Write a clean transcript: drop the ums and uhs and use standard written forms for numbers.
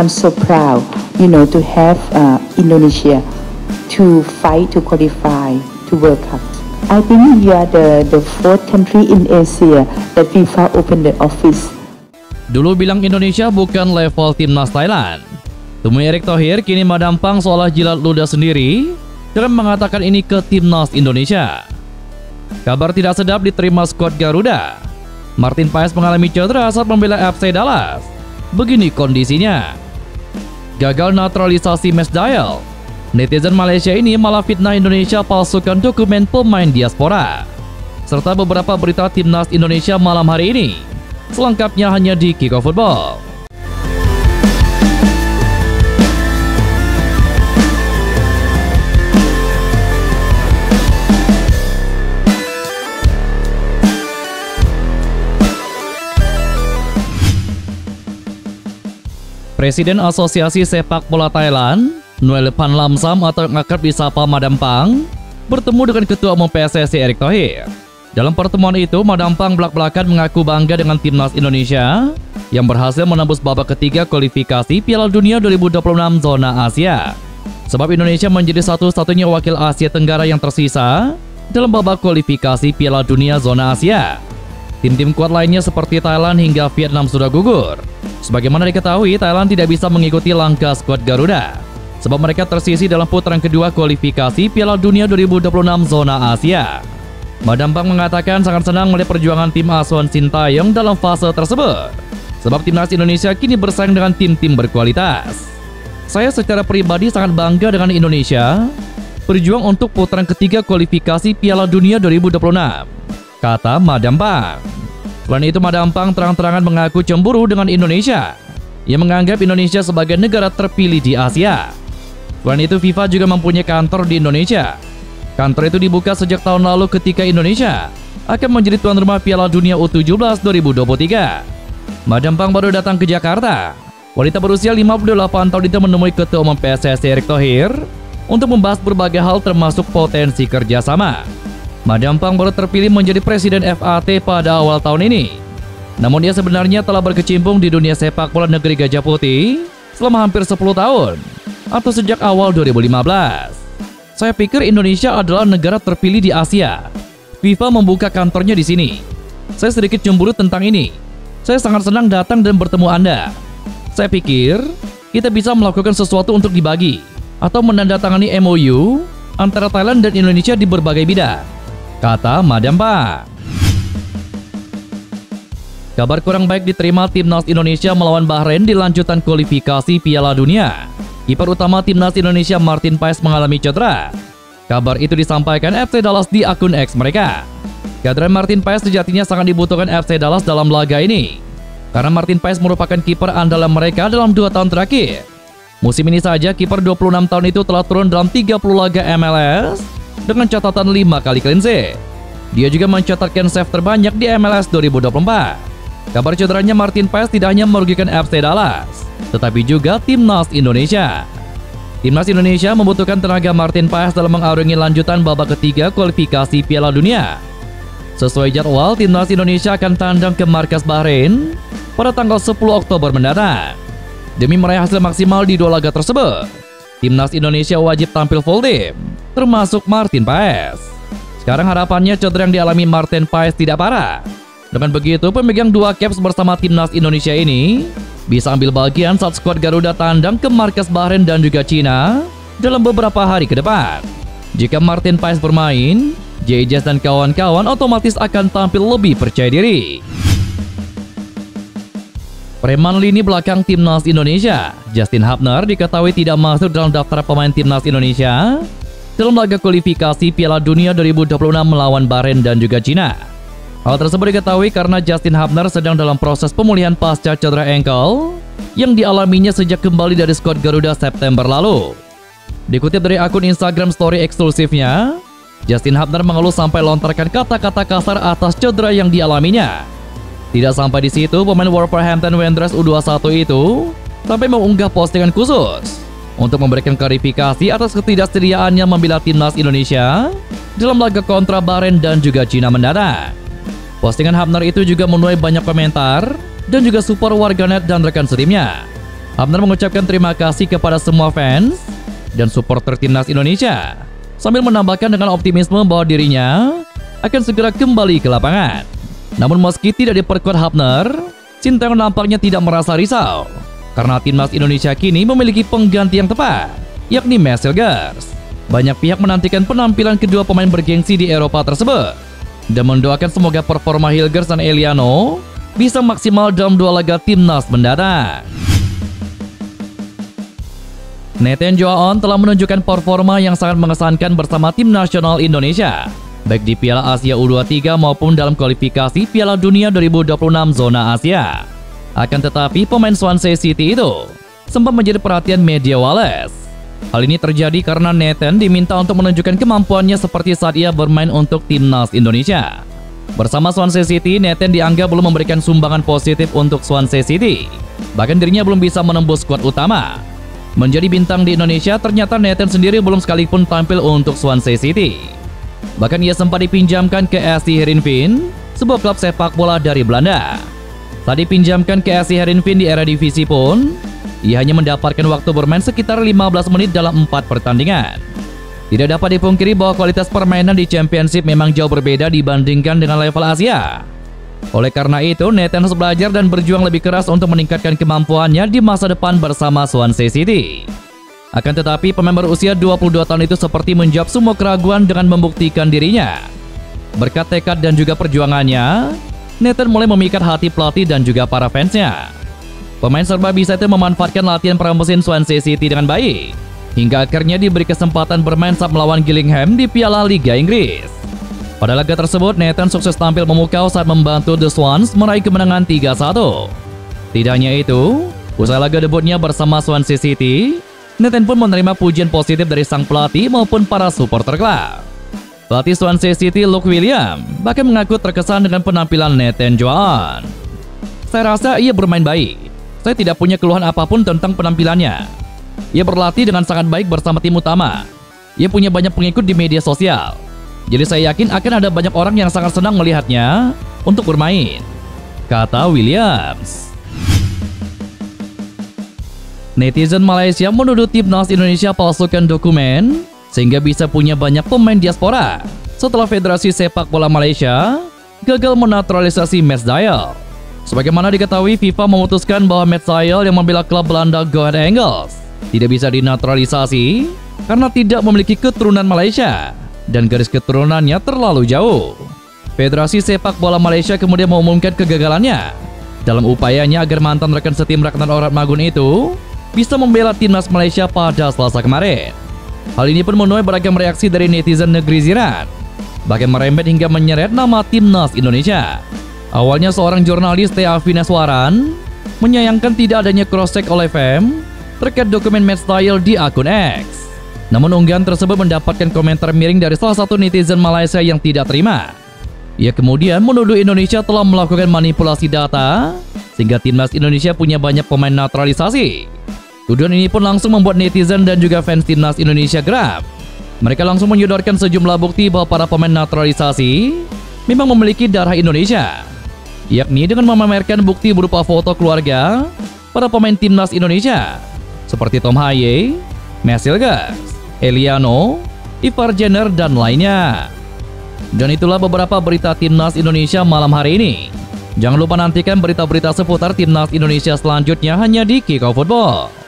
I'm so proud, to have Indonesia to fight to qualify to World Cup. I think you are the fourth country in Asia that FIFA opened the office. Dulu bilang Indonesia bukan level timnas Thailand. Temui Erick Thohir, kini Madampang seolah jilat ludah sendiri dengan mengatakan ini ke timnas Indonesia. Kabar tidak sedap diterima skuad Garuda. Martin Paes mengalami cedera saat membela FC Dallas. Begini kondisinya. Gagal naturalisasi Match Dial. Netizen Malaysia ini malah fitnah Indonesia palsukan dokumen pemain diaspora. Serta beberapa berita timnas Indonesia malam hari ini. Selengkapnya hanya di Kickoff Football. Presiden Asosiasi Sepak Bola Thailand, Noel Pan Lamsam atau yang akrab disapa Madampang, bertemu dengan Ketua Umum PSSI Erick Thohir. Dalam pertemuan itu, Madampang belak-belakan mengaku bangga dengan timnas Indonesia yang berhasil menembus babak ketiga kualifikasi Piala Dunia 2026 zona Asia. Sebab Indonesia menjadi satu-satunya wakil Asia Tenggara yang tersisa dalam babak kualifikasi Piala Dunia zona Asia. Tim-tim kuat lainnya seperti Thailand hingga Vietnam sudah gugur. Sebagaimana diketahui, Thailand tidak bisa mengikuti langkah skuad Garuda sebab mereka tersisih dalam putaran kedua kualifikasi Piala Dunia 2026 zona Asia. Madampang mengatakan sangat senang melihat perjuangan tim asuhan Sintayong dalam fase tersebut sebab timnas Indonesia kini bersaing dengan tim-tim berkualitas. Saya secara pribadi sangat bangga dengan Indonesia berjuang untuk putaran ketiga kualifikasi Piala Dunia 2026, kata Madampang. Selain itu, Madampang terang-terangan mengaku cemburu dengan Indonesia yang menganggap Indonesia sebagai negara terpilih di Asia. Selain itu, FIFA juga mempunyai kantor di Indonesia. Kantor itu dibuka sejak tahun lalu ketika Indonesia akan menjadi tuan rumah Piala Dunia U17 2023. Madampang baru datang ke Jakarta. Wanita berusia 58 tahun itu menemui Ketua Umum PSSI Erick Thohir untuk membahas berbagai hal termasuk potensi kerjasama. Madampang baru terpilih menjadi Presiden FAT pada awal tahun ini. Namun dia sebenarnya telah berkecimpung di dunia sepak bola negeri Gajah Putih selama hampir 10 tahun atau sejak awal 2015. Saya pikir Indonesia adalah negara terpilih di Asia. FIFA membuka kantornya di sini. Saya sedikit cemburu tentang ini. Saya sangat senang datang dan bertemu Anda. Saya pikir kita bisa melakukan sesuatu untuk dibagi atau menandatangani MOU antara Thailand dan Indonesia di berbagai bidang, kata Madampang. Kabar kurang baik diterima timnas Indonesia melawan Bahrain di lanjutan kualifikasi Piala Dunia. Kiper utama timnas Indonesia Martin Paes mengalami cedera. Kabar itu disampaikan FC Dallas di akun X mereka. Kehadiran Martin Paes sejatinya sangat dibutuhkan FC Dallas dalam laga ini, karena Martin Paes merupakan kiper andalan mereka dalam 2 tahun terakhir. Musim ini saja kiper 26 tahun itu telah turun dalam 30 laga MLS dengan catatan 5 kali clean sheet. Dia juga mencatatkan save terbanyak di MLS 2024. Kabar cederanya Martin Paes tidak hanya merugikan FC Dallas, tetapi juga timnas Indonesia. Timnas Indonesia membutuhkan tenaga Martin Paes dalam mengarungi lanjutan babak ketiga kualifikasi Piala Dunia. Sesuai jadwal, timnas Indonesia akan tandang ke markas Bahrain pada tanggal 10 Oktober mendatang. Demi meraih hasil maksimal di 2 laga tersebut, timnas Indonesia wajib tampil full tim, termasuk Martin Paes. Sekarang harapannya cedera yang dialami Martin Paes tidak parah. Dengan begitu, pemegang 2 caps bersama timnas Indonesia ini bisa ambil bagian saat skuad Garuda tandang ke markas Bahrain dan juga Cina dalam beberapa hari ke depan. Jika Martin Paes bermain, JJ dan kawan-kawan otomatis akan tampil lebih percaya diri. Preman lini belakang timnas Indonesia, Justin Hubner, diketahui tidak masuk dalam daftar pemain timnas Indonesia dalam laga kualifikasi Piala Dunia 2026 melawan Bahrain dan juga Cina. Hal tersebut diketahui karena Justin Hubner sedang dalam proses pemulihan pasca cedera ankle yang dialaminya sejak kembali dari skuad Garuda September lalu. Dikutip dari akun Instagram story eksklusifnya, Justin Hubner mengeluh sampai lontarkan kata-kata kasar atas cedera yang dialaminya. Tidak sampai di situ, pemain Wolverhampton Wanderers U21 itu sampai mengunggah postingan khusus untuk memberikan klarifikasi atas ketidaksediaannya membela timnas Indonesia dalam laga kontra Bahrain dan juga Cina mendatang. Postingan Hubner itu juga menuai banyak komentar dan juga support warganet dan rekan setimnya. Hapner mengucapkan terima kasih kepada semua fans dan supporter timnas Indonesia, sambil menambahkan dengan optimisme bahwa dirinya akan segera kembali ke lapangan. Namun meski tidak diperkuat Hapner, Sintayong nampaknya tidak merasa risau karena timnas Indonesia kini memiliki pengganti yang tepat, yakni Max Hilgers. Banyak pihak menantikan penampilan kedua pemain bergengsi di Eropa tersebut dan mendoakan semoga performa Hilgers dan Eliano bisa maksimal dalam 2 laga timnas mendatang. Nathan Joaon telah menunjukkan performa yang sangat mengesankan bersama tim nasional Indonesia, baik di Piala Asia U23 maupun dalam kualifikasi Piala Dunia 2026 zona Asia. Akan tetapi pemain Swansea City itu sempat menjadi perhatian media Wales. Hal ini terjadi karena Nathan diminta untuk menunjukkan kemampuannya seperti saat ia bermain untuk timnas Indonesia. Bersama Swansea City, Nathan dianggap belum memberikan sumbangan positif untuk Swansea City. Bahkan dirinya belum bisa menembus skuad utama. Menjadi bintang di Indonesia, ternyata Nathan sendiri belum sekalipun tampil untuk Swansea City. Bahkan ia sempat dipinjamkan ke SC Heerenveen, sebuah klub sepak bola dari Belanda. Saat dipinjamkan ke SC Heerenveen di Eredivisie pun, ia hanya mendapatkan waktu bermain sekitar 15 menit dalam 4 pertandingan. Tidak dapat dipungkiri bahwa kualitas permainan di Championship memang jauh berbeda dibandingkan dengan level Asia. Oleh karena itu, Nathan harus belajar dan berjuang lebih keras untuk meningkatkan kemampuannya di masa depan bersama Swansea City. Akan tetapi, pemain berusia 22 tahun itu seperti menjawab semua keraguan dengan membuktikan dirinya. Berkat tekad dan juga perjuangannya, Nathan mulai memikat hati pelatih dan juga para fansnya. Pemain serba bisa itu memanfaatkan latihan pramusim Swansea City dengan baik, hingga akhirnya diberi kesempatan bermain saat melawan Gillingham di Piala Liga Inggris. Pada laga tersebut, Nathan sukses tampil memukau saat membantu The Swans meraih kemenangan 3-1. Tidak hanya itu, usai laga debutnya bersama Swansea City, Nathan pun menerima pujian positif dari sang pelatih maupun para supporter klub. Pelatih Swansea City, Luke William, bahkan mengaku terkesan dengan penampilan Nathan Joaon. Saya rasa ia bermain baik. Saya tidak punya keluhan apapun tentang penampilannya. Ia berlatih dengan sangat baik bersama tim utama. Ia punya banyak pengikut di media sosial. Jadi saya yakin akan ada banyak orang yang sangat senang melihatnya untuk bermain, kata Williams. Netizen Malaysia menuduh timnas Indonesia palsukan dokumen sehingga bisa punya banyak pemain diaspora setelah Federasi Sepak Bola Malaysia gagal menaturalisasi Matt Zayel. Sebagaimana diketahui, FIFA memutuskan bahwa Matt Zayel yang membela klub Belanda Go Ahead Eagles tidak bisa dinaturalisasi karena tidak memiliki keturunan Malaysia dan garis keturunannya terlalu jauh. Federasi Sepak Bola Malaysia kemudian mengumumkan kegagalannya dalam upayanya agar mantan rekan setim Ratna Magun itu bisa membela timnas Malaysia pada Selasa kemarin. Hal ini pun menuai beragam reaksi dari netizen negeri jiran, bahkan merembet hingga menyeret nama timnas Indonesia. Awalnya seorang jurnalis Tea Vineswaran menyayangkan tidak adanya cross-check oleh FM terkait dokumen Matt Zayel di akun X. Namun unggahan tersebut mendapatkan komentar miring dari salah satu netizen Malaysia yang tidak terima. Ia kemudian menuduh Indonesia telah melakukan manipulasi data sehingga timnas Indonesia punya banyak pemain naturalisasi. Tuduhan ini pun langsung membuat netizen dan juga fans timnas Indonesia geram. Mereka langsung menyodorkan sejumlah bukti bahwa para pemain naturalisasi memang memiliki darah Indonesia, yakni dengan memamerkan bukti berupa foto keluarga para pemain timnas Indonesia seperti Tom Haye, Max Hilgers, Eliano, Ivar Jenner, dan lainnya. Dan itulah beberapa berita timnas Indonesia malam hari ini. Jangan lupa nantikan berita-berita seputar timnas Indonesia selanjutnya hanya di Kickoff Football.